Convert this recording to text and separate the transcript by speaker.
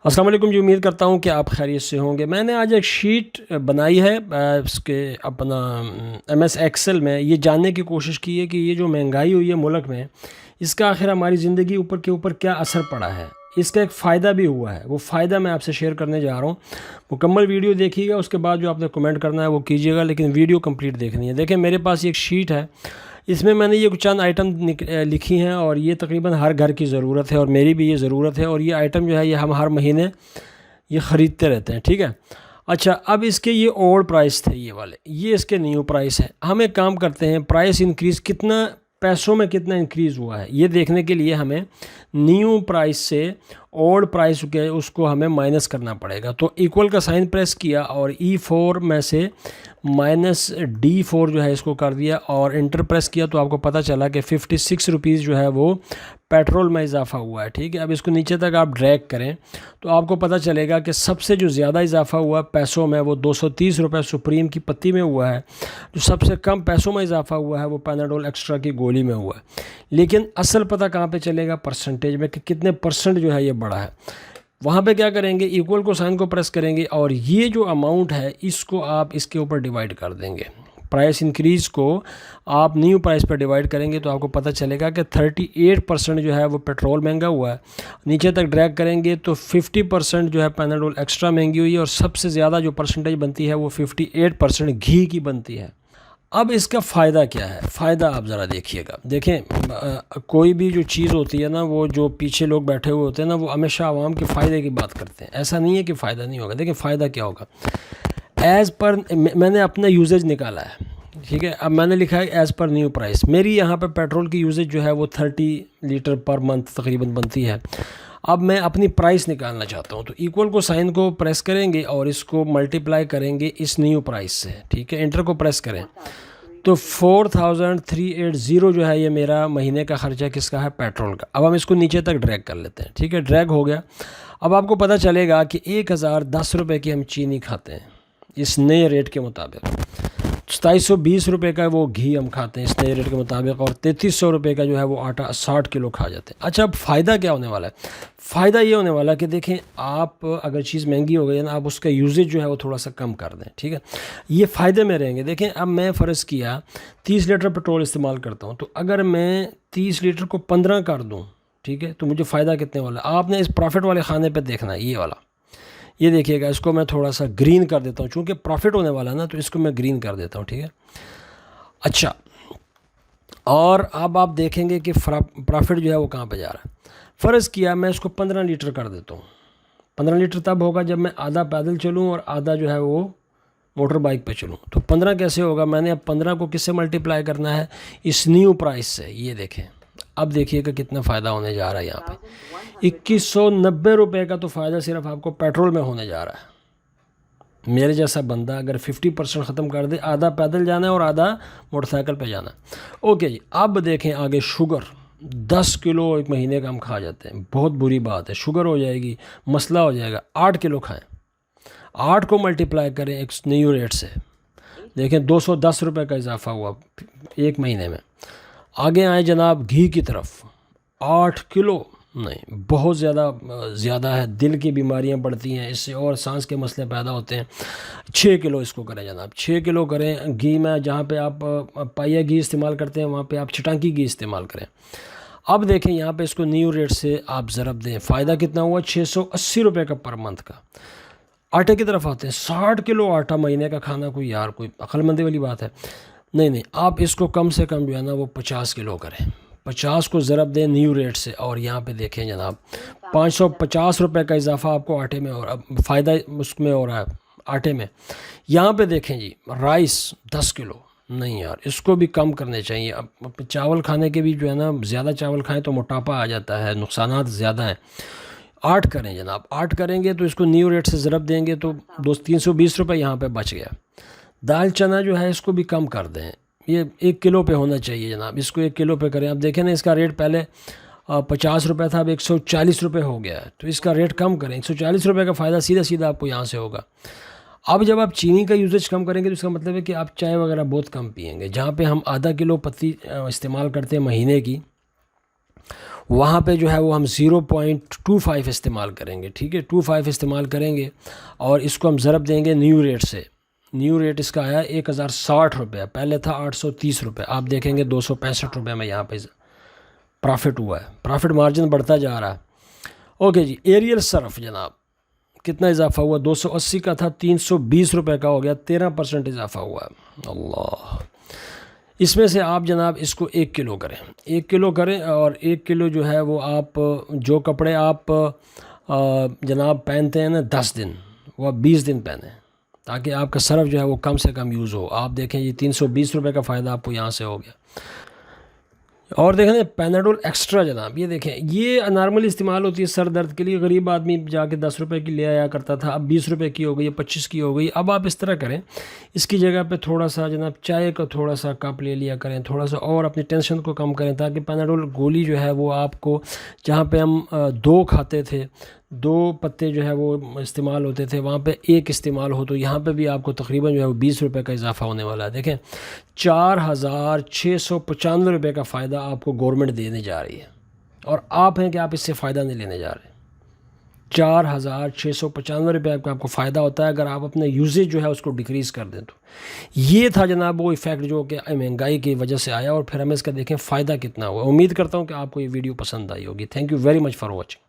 Speaker 1: अस्सलाम वालेकुम जी। उम्मीद करता हूँ कि आप खैरियत से होंगे। मैंने आज एक शीट बनाई है उसके अपना MS एक्सेल में ये जानने की कोशिश की है कि ये जो महंगाई हुई है मुल्क में, इसका आखिर हमारी ज़िंदगी ऊपर क्या असर पड़ा है। इसका एक फ़ायदा भी हुआ है, वो फ़ायदा मैं आपसे शेयर करने जा रहा हूँ। मुकम्मल वीडियो देखिएगा, उसके बाद जो आपने कमेंट करना है वो कीजिएगा, लेकिन वीडियो कंप्लीट देखनी है। देखें, मेरे पास एक शीट है, इसमें मैंने ये कुछ चंद आइटम लिखी हैं और ये तकरीबन हर घर की ज़रूरत है और मेरी भी ये ज़रूरत है, और ये आइटम जो है ये हम हर महीने ये ख़रीदते रहते हैं। ठीक है। अच्छा, अब इसके ये ओल्ड प्राइस थे ये वाले, ये इसके न्यू प्राइस है। हम एक काम करते हैं, प्राइस इंक्रीज़ कितना, पैसों में कितना इंक्रीज़ हुआ है ये देखने के लिए हमें न्यू प्राइस से ओल्ड प्राइस के उसको हमें माइनस करना पड़ेगा। तो इक्वल का साइन प्रेस किया और E4 में से -D4 जो है इसको कर दिया और इंटर प्रेस किया, तो आपको पता चला कि 56 रुपीज़ जो है वो पेट्रोल में इजाफा हुआ है। ठीक है। अब इसको नीचे तक आप ड्रैग करें तो आपको पता चलेगा कि सबसे जो ज़्यादा इजाफा हुआ पैसों में वो 230 रुपये सुप्रीम की पत्ती में हुआ है। जो सबसे कम पैसों में इजाफा हुआ है वो पैनाडोल एक्स्ट्रा की गोली में हुआ है। लेकिन असल पता कहाँ पे चलेगा? परसेंटेज में, कि कितने परसेंट जो है ये बढ़ा है। वहाँ पे क्या करेंगे, इक्वल को साइन को प्रेस करेंगे और ये जो अमाउंट है इसको आप इसके ऊपर डिवाइड कर देंगे। प्राइस इंक्रीज़ को आप न्यू प्राइस पर डिवाइड करेंगे तो आपको पता चलेगा कि 38% जो है वो पेट्रोल महंगा हुआ है। नीचे तक ड्रैग करेंगे तो 50% जो है पैनाडोल एक्स्ट्रा महंगी हुई है और सबसे ज़्यादा जो परसेंटेज बनती है वो 58% घी की बनती है। अब इसका फ़ायदा क्या है? फ़ायदा आप ज़रा देखिएगा। देखें, कोई भी जो चीज़ होती है ना, वो जो पीछे लोग बैठे हुए होते हैं ना, वो हमेशा आवाम के फ़ायदे की बात करते हैं। ऐसा नहीं है कि फ़ायदा नहीं होगा। देखिए फ़ायदा क्या होगा। एज़ पर मैंने अपना यूजेज निकाला है। ठीक है। अब मैंने लिखा है एज़ पर न्यू प्राइस। मेरी यहाँ पर पेट्रोल की यूजेज जो है वो 30 लीटर पर मंथ तकरीबन बनती है। अब मैं अपनी प्राइस निकालना चाहता हूँ, तो इक्वल को साइन को प्रेस करेंगे और इसको मल्टीप्लाई करेंगे इस न्यू प्राइस से। ठीक है। इंटर को प्रेस करें तो 4380 जो है ये मेरा महीने का ख़र्चा किसका है? पेट्रोल का। अब हम इसको नीचे तक ड्रैग कर लेते हैं। ठीक है। ड्रैग हो गया। अब आपको पता चलेगा कि 1010 रुपये की हम चीनी खाते हैं इस नए रेट के मुताबिक। 2720 रुपये का वो घी हम खाते हैं इस नए रेट के मुताबिक, और 3300 रुपये का जो है वो आटा 60 किलो खा जाते हैं। अच्छा, अब फ़ायदा क्या होने वाला है? फ़ायदा ये होने वाला है कि देखें, आप अगर चीज़ महंगी हो गई है ना, आप उसका यूजेज जो है वो थोड़ा सा कम कर दें। ठीक है। ये फ़ायदे में रहेंगे। देखें, अब मैं फ़र्ज़ किया 30 लीटर पेट्रोल इस्तेमाल करता हूँ, तो अगर मैं 30 लीटर को 15 कर दूँ, ठीक है, तो मुझे फ़ायदा कितने वाला? आपने इस प्रॉफिट वाले खाने पर देखना है, ये वाला। ये देखिएगा, इसको मैं थोड़ा सा ग्रीन कर देता हूँ, चूँकि प्रॉफिट होने वाला है ना, तो इसको मैं ग्रीन कर देता हूँ। ठीक है। अच्छा, और अब आप देखेंगे कि प्रॉफिट जो है वो कहाँ पे जा रहा है। फ़र्ज़ किया मैं इसको 15 लीटर कर देता हूँ। 15 लीटर तब होगा जब मैं आधा पैदल चलूँ और आधा जो है वो मोटर बाइक पे चलूँ। तो 15 कैसे होगा? मैंने अब 15 को किससे मल्टीप्लाई करना है? इस न्यू प्राइस से। ये देखें, अब देखिएगा कितना फ़ायदा होने जा रहा है। यहाँ पे 2190 रुपये का तो फ़ायदा सिर्फ आपको पेट्रोल में होने जा रहा है। मेरे जैसा बंदा अगर 50% ख़त्म कर दे, आधा पैदल जाना है और आधा मोटरसाइकिल पे जाना है। ओके जी। अब देखें आगे, शुगर 10 किलो एक महीने का हम खा जाते हैं। बहुत बुरी बात है, शुगर हो जाएगी, मसला हो जाएगा। 8 किलो खाएं, 8 को मल्टीप्लाई करें एक न्यू रेट से। देखें 210 रुपये का इजाफा हुआ एक महीने में। आगे आए जनाब घी की तरफ, 8 किलो नहीं, बहुत ज़्यादा है। दिल की बीमारियां बढ़ती हैं इससे और सांस के मसले पैदा होते हैं। 6 किलो इसको करें जनाब, 6 किलो करें। घी में जहाँ पे आप पाया घी इस्तेमाल करते हैं वहाँ पे आप छटाकी घी इस्तेमाल करें। अब देखें यहाँ पे इसको न्यू रेट से आप ज़रब दें, फ़ायदा कितना हुआ? 680 रुपये का पर मंथ का। आटे की तरफ आते हैं, 60 किलो आटा महीने का खाना, कोई यार कोई अक्लमंदी वाली बात है? नहीं, आप इसको कम से कम जो है ना वो 50 किलो करें। 50 को ज़रब दें न्यू रेट से और यहाँ पे देखें जनाब 550 रुपये का इजाफा आपको आटे में, और अब फ़ायदा उसमें हो रहा है आटे में। यहाँ पे देखें जी, राइस 10 किलो नहीं यार, इसको भी कम करने चाहिए। अब चावल खाने के भी जो है ना, ज़्यादा चावल खाएं तो मोटापा आ जाता है, नुकसानात ज़्यादा हैं। 8 करें जनाब, 8 करेंगे तो इसको न्यू रेट से ज़रब देंगे तो 320 रुपये यहाँ पे बच गया। दाल चना जो है इसको भी कम कर दें, ये 1 किलो पे होना चाहिए जनाब, इसको 1 किलो पे करें। आप देखें ना, इसका रेट पहले 50 रुपये था, अब 140 रुपये हो गया है, तो इसका रेट कम करें। 140 रुपये का फ़ायदा सीधा आपको यहाँ से होगा। अब जब आप चीनी का यूजेज कम करेंगे तो इसका मतलब है कि आप चाय वगैरह बहुत कम पिएंगे। जहाँ पे हम आधा किलो पत्ती इस्तेमाल करते हैं महीने की, वहाँ पे जो है वो हम 0.25 इस्तेमाल करेंगे, ठीक है, 25 इस्तेमाल करेंगे और इसको हम ज़रब देंगे न्यू रेट से। न्यू रेट इसका आया 1060 रुपये, पहले था 830 रुपये, आप देखेंगे 265 रुपये में यहाँ पे प्रॉफिट हुआ है, प्रॉफिट मार्जिन बढ़ता जा रहा है। ओके जी, एरियल सर्फ जनाब कितना इजाफा हुआ, 280 का था 320 रुपये का हो गया, 13% इजाफा हुआ है। अल्लाह, इसमें से आप जनाब इसको 1 किलो करें, 1 किलो करें और 1 किलो जो है वो आप जो कपड़े आप जनाब पहनते हैं ना 10 दिन, वो आप 20 दिन पहने, ताकि आपका सर्फ जो है वो कम से कम यूज़ हो। आप देखें ये 320 रुपये का फ़ायदा आपको यहाँ से हो गया। और देखें पैनाडोल एक्स्ट्रा जनाब, ये देखें ये नॉर्मली इस्तेमाल होती है सर दर्द के लिए, गरीब आदमी जाके 10 रुपये की ले आया करता था, अब 20 रुपये की हो गई, 25 की हो गई। अब आप इस तरह करें, इसकी जगह पे थोड़ा सा जनाब चाय का थोड़ा सा कप ले लिया करें, थोड़ा सा और अपनी टेंशन को कम करें, ताकि पैनाडोल गोली जो है वो आपको, जहाँ पे हम 2 खाते थे, 2 पत्ते जो है वो इस्तेमाल होते थे, वहाँ पे 1 इस्तेमाल हो, तो यहाँ पे भी आपको तकरीबन जो है वो 20 रुपये का इजाफा होने वाला है। देखें 4695 रुपये का फ़ायदा आपको गवर्नमेंट देने जा रही है, और आप हैं कि आप इससे फ़ायदा नहीं लेने जा रहे। 4695 रुपये का आपको फ़ायदा होता है अगर आप अपने यूजेज जो है उसको डिक्रीज़ कर दें। तो ये था जनाब वो इफ़ेक्ट जो कि महंगाई की वजह से आया, और फिर हमें इसका देखें फ़ायदा कितना हुआ। उम्मीद करता हूँ कि आपको ये वीडियो पसंद आई होगी। Thank you very much for watching.